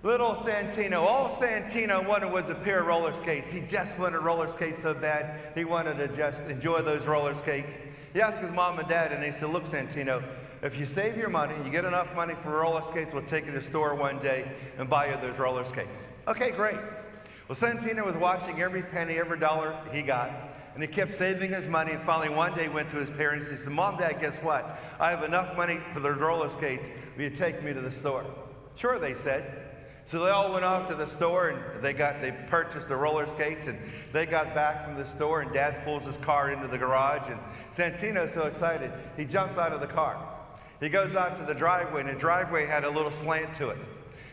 Little Santino, all Santino wanted was a pair of roller skates. He just wanted roller skates so bad, he wanted to just enjoy those roller skates. He asked his mom and dad, and they said, look, Santino, if you save your money, you get enough money for roller skates, we'll take you to the store one day and buy you those roller skates. Okay, great. Well, Santino was watching every penny, every dollar he got, and he kept saving his money, and finally one day went to his parents and he said, Mom, Dad, guess what? I have enough money for those roller skates. Will you take me to the store? Sure, they said. So they all went off to the store, and they purchased the roller skates, and they got back from the store, and Dad pulls his car into the garage, and Santino's so excited, he jumps out of the car. He goes out to the driveway, and the driveway had a little slant to it.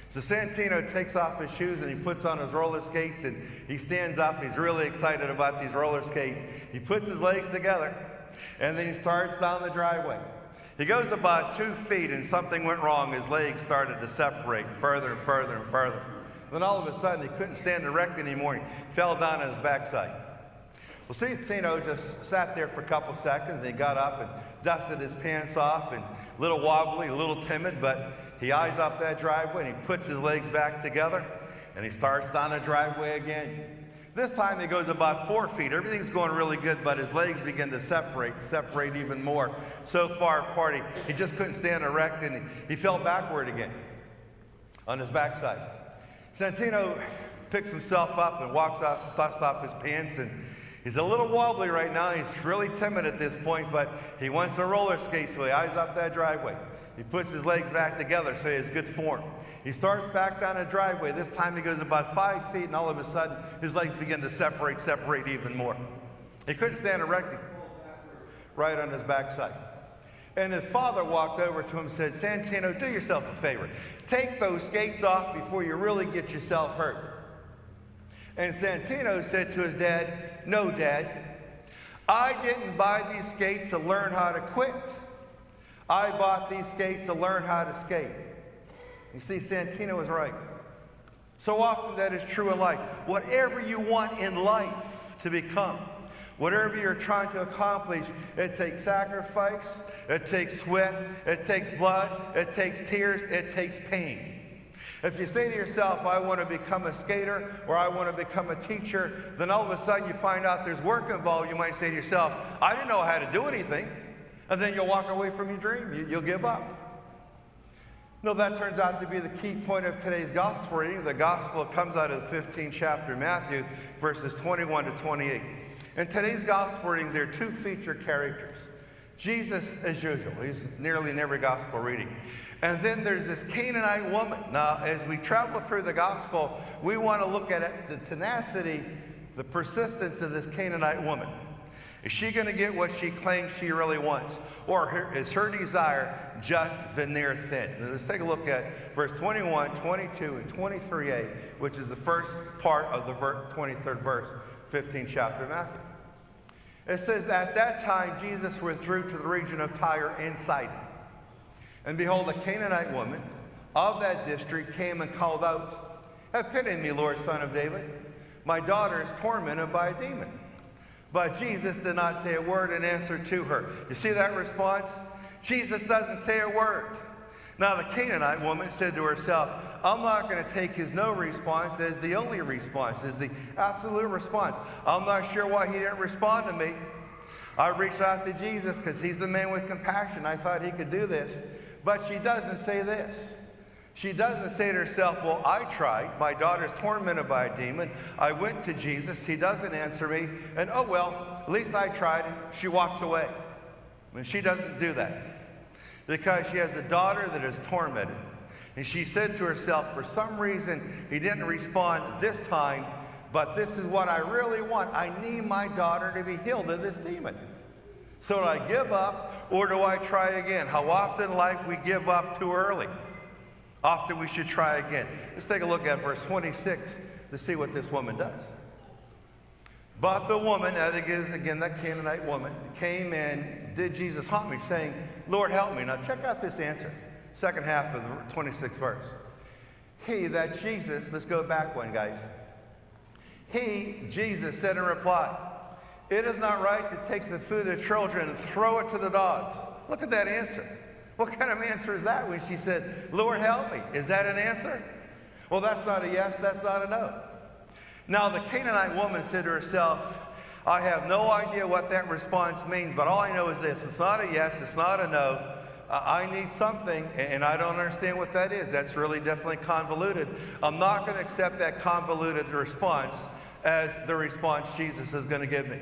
So Santino takes off his shoes, and he puts on his roller skates, and he stands up. He's really excited about these roller skates. He puts his legs together, and then he starts down the driveway. He goes about 2 feet, and something went wrong. His legs started to separate further and further and further. Then all of a sudden, he couldn't stand erect anymore. He fell down on his backside. Well, Santino just sat there for a couple seconds, and he got up and dusted his pants off, and a little wobbly, a little timid, but he eyes up that driveway, and he puts his legs back together, and he starts down the driveway again. This time he goes about 4 feet. Everything's going really good, but his legs begin to separate even more. So far apart, he just couldn't stand erect, and he fell backward again on his backside. Santino picks himself up and walks out, dusts off his pants, and he's a little wobbly right now. He's really timid at this point, but he wants to roller skate, so he eyes up that driveway. He puts his legs back together so he has good form. He starts back down the driveway. This time he goes about 5 feet, and all of a sudden, his legs begin to separate even more. He couldn't stand erect. He fell right on his backside. And his father walked over to him and said, Santino, do yourself a favor. Take those skates off before you really get yourself hurt. And Santino said to his dad, no, Dad, I didn't buy these skates to learn how to quit. I bought these skates to learn how to skate. You see, Santino was right. So often that is true in life. Whatever you want in life to become, whatever you're trying to accomplish, it takes sacrifice, it takes sweat, it takes blood, it takes tears, it takes pain. If you say to yourself, I want to become a skater, or I want to become a teacher, then all of a sudden you find out there's work involved. You might say to yourself, I didn't know how to do anything. And then you'll walk away from your dream. You'll give up. No, that turns out to be the key point of today's gospel reading. The gospel comes out of the 15th chapter of Matthew, verses 21 to 28. In today's gospel reading, there are 2 featured characters. Jesus, as usual, he's nearly in every gospel reading. And then there's this Canaanite woman. Now, as we travel through the gospel, we want to look at it, the tenacity, the persistence of this Canaanite woman. Is she going to get what she claims she really wants? Or is her desire just veneer thin? Now, let's take a look at verse 21, 22, and 23a, which is the first part of the 23rd verse, 15th chapter of Matthew. It says, at that time Jesus withdrew to the region of Tyre and Sidon. And behold, a Canaanite woman of that district came and called out, have pity on me, Lord, Son of David. My daughter is tormented by a demon. But Jesus did not say a word in answer to her. You see that response? Jesus doesn't say a word. Now the Canaanite woman said to herself, I'm not going to take his no response as the only response, as the absolute response. I'm not sure why he didn't respond to me. I reached out to Jesus because he's the man with compassion. I thought he could do this. But she doesn't say this. She doesn't say to herself, well, I tried. My daughter's tormented by a demon. I went to Jesus. He doesn't answer me. And oh, well, at least I tried. And she walks away. And she doesn't do that because she has a daughter that is tormented. And she said to herself, for some reason, he didn't respond this time, but this is what I really want. I need my daughter to be healed of this demon. So do I give up or do I try again? How often in life we give up too early. Often we should try again. Let's take a look at verse 26 to see what this woman does. But the woman, that is again that Canaanite woman, came and did Jesus homage, saying, Lord, help me. Now check out this answer. Second half of the 26th verse. He, that Jesus, let's go back one, guys. He, Jesus, said in reply, it is not right to take the food of the children and throw it to the dogs. Look at that answer. What kind of answer is that when she said, Lord, help me? Is that an answer? Well, that's not a yes, that's not a no. Now, the Canaanite woman said to herself, I have no idea what that response means, but all I know is this. It's not a yes, it's not a no. I need something, and I don't understand what that is. That's really definitely convoluted. I'm not going to accept that convoluted response as the response Jesus is going to give me.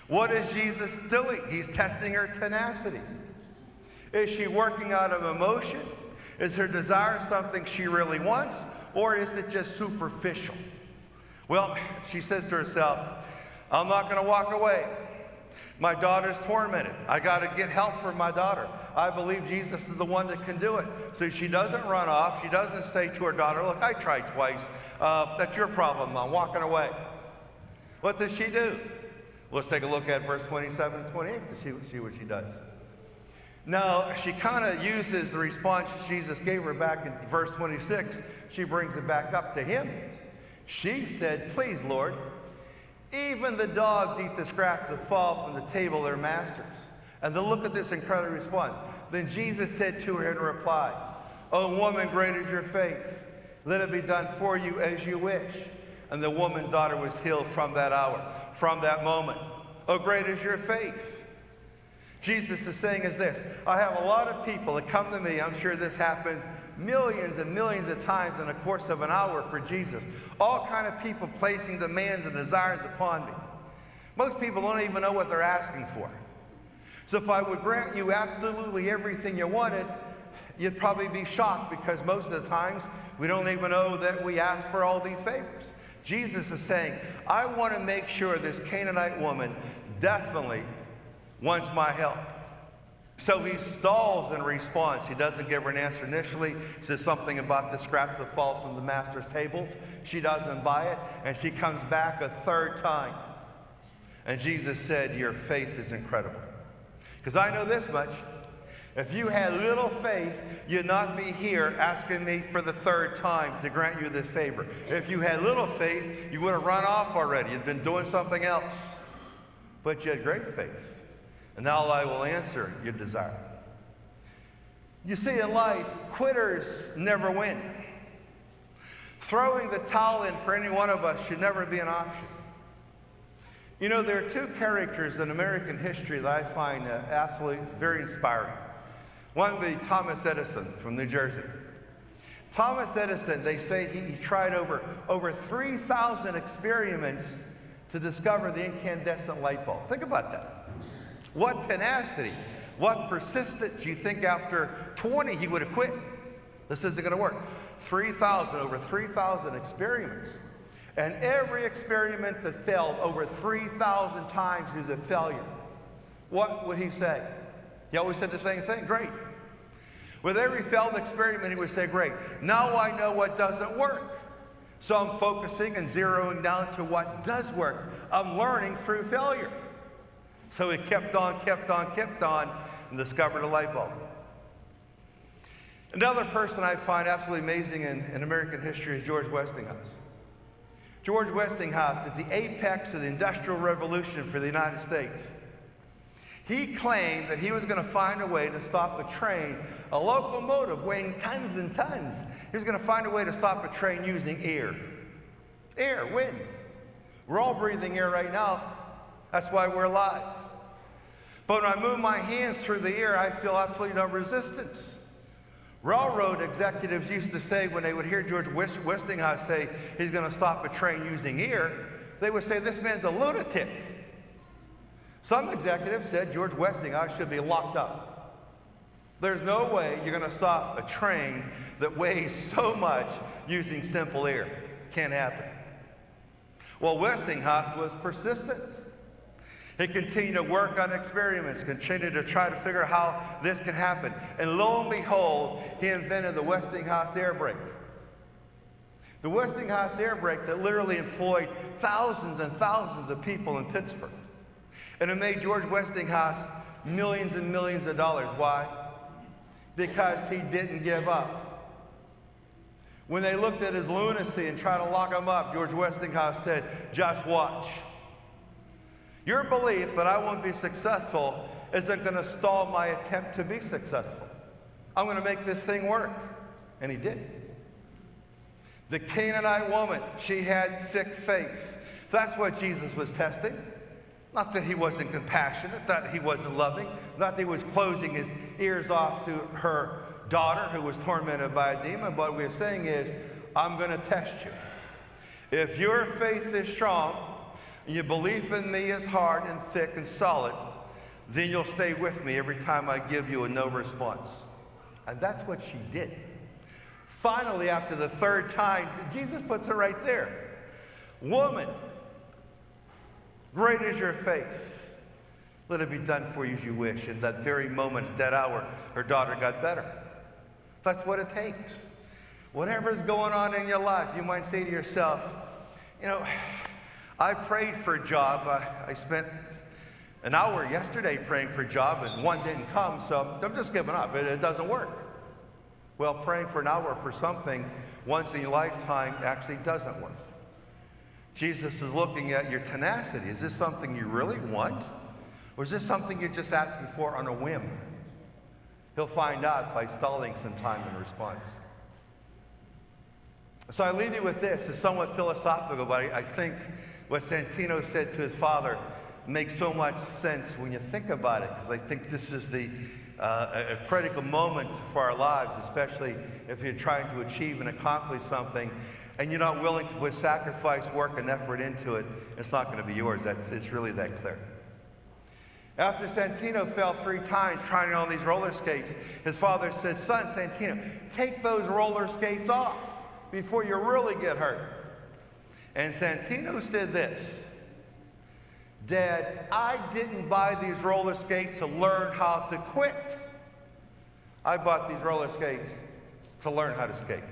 What is Jesus doing? He's testing her tenacity. Is she working out of emotion? Is her desire something she really wants? Or is it just superficial? Well, she says to herself, I'm not going to walk away. My daughter's tormented. I got to get help for my daughter. I believe Jesus is the one that can do it. So she doesn't run off. She doesn't say to her daughter, look, I tried twice. That's your problem. I'm walking away. What does she do? Let's take a look at verse 27 and 28 to see what she does. Now, she kind of uses the response Jesus gave her back in verse 26. She brings it back up to him. She said, please, Lord, even the dogs eat the scraps that fall from the table of their masters. And then look at this incredible response. Then Jesus said to her in reply, O woman, great is your faith. Let it be done for you as you wish. And the woman's daughter was healed from that hour, from that moment. Oh, great is your faith. Jesus is saying is this, I have a lot of people that come to me, I'm sure this happens millions and millions of times in the course of an hour for Jesus. All kind of people placing demands and desires upon me. Most people don't even know what they're asking for. So if I would grant you absolutely everything you wanted, you'd probably be shocked because most of the times we don't even know that we ask for all these favors. Jesus is saying, I want to make sure this Canaanite woman definitely wants my help. So he stalls in response. He doesn't give her an answer initially. He says something about the scraps that fall from the master's tables. She doesn't buy it, and she comes back a third time. And Jesus said, your faith is incredible. Because I know this much. If you had little faith, you'd not be here asking me for the third time to grant you this favor. If you had little faith, you would have run off already. You'd been doing something else. But you had great faith. And now I will answer your desire. You see, in life, quitters never win. Throwing the towel in for any one of us should never be an option. You know, there are two characters in American history that I find absolutely very inspiring. One would be Thomas Edison from New Jersey. Thomas Edison, they say he tried over 3,000 experiments to discover the incandescent light bulb. Think about that. What tenacity, what persistence. You think after 20 he would have quit. This isn't going to work. Over 3,000 experiments. And every experiment that failed over 3,000 times was a failure. What would he say? He always said the same thing, great. With every failed experiment, he would say, great. Now I know what doesn't work. So I'm focusing and zeroing down to what does work. I'm learning through failure. So he kept on, and discovered a light bulb. Another person I find absolutely amazing in American history is George Westinghouse. George Westinghouse, at the apex of the Industrial Revolution for the United States, he claimed that he was going to find a way to stop a train, a locomotive weighing tons and tons. He was going to find a way to stop a train using air. Air, wind. We're all breathing air right now. That's why we're alive. But when I move my hands through the air, I feel absolutely no resistance. Railroad executives used to say when they would hear George Westinghouse say he's going to stop a train using air, they would say, this man's a lunatic. Some executives said George Westinghouse should be locked up. There's no way you're going to stop a train that weighs so much using simple air. Can't happen. Well, Westinghouse was persistent. He continued to work on experiments, continued to try to figure out how this can happen. And lo and behold, he invented the Westinghouse air brake. The Westinghouse air brake that literally employed thousands and thousands of people in Pittsburgh. And it made George Westinghouse millions and millions of dollars. Why? Because he didn't give up. When they looked at his lunacy and tried to lock him up, George Westinghouse said, just watch. Your belief that I won't be successful isn't going to stall my attempt to be successful. I'm going to make this thing work. And he did. The Canaanite woman, she had thick faith. That's what Jesus was testing. Not that he wasn't compassionate, not that he wasn't loving, not that he was closing his ears off to her daughter who was tormented by a demon. But what we're saying is, I'm going to test you. If your faith is strong, and your belief in me is hard and thick and solid, then you'll stay with me every time I give you a no response. And that's what she did. Finally, after the third time, Jesus puts it right there. Woman, great is your faith. Let it be done for you as you wish. In that very moment, at that hour, her daughter got better. That's what it takes. Whatever's going on in your life, you might say to yourself, you know, I prayed for a job. I spent an hour yesterday praying for a job, and one didn't come, so I'm just giving up. It doesn't work. Well, praying for an hour for something once in your lifetime actually doesn't work. Jesus is looking at your tenacity. Is this something you really want? Or is this something you're just asking for on a whim? He'll find out by stalling some time in response. So I leave you with this. It's somewhat philosophical, but I think what Santino said to his father makes so much sense when you think about it, because I think this is a critical moment for our lives, especially if you're trying to achieve and accomplish something and you're not willing to put sacrifice, work, and effort into it. It's not going to be yours. It's really that clear. After Santino fell 3 times trying on these roller skates, his father said, son, Santino, take those roller skates off before you really get hurt. And Santino said this, Dad, I didn't buy these roller skates to learn how to quit. I bought these roller skates to learn how to skate.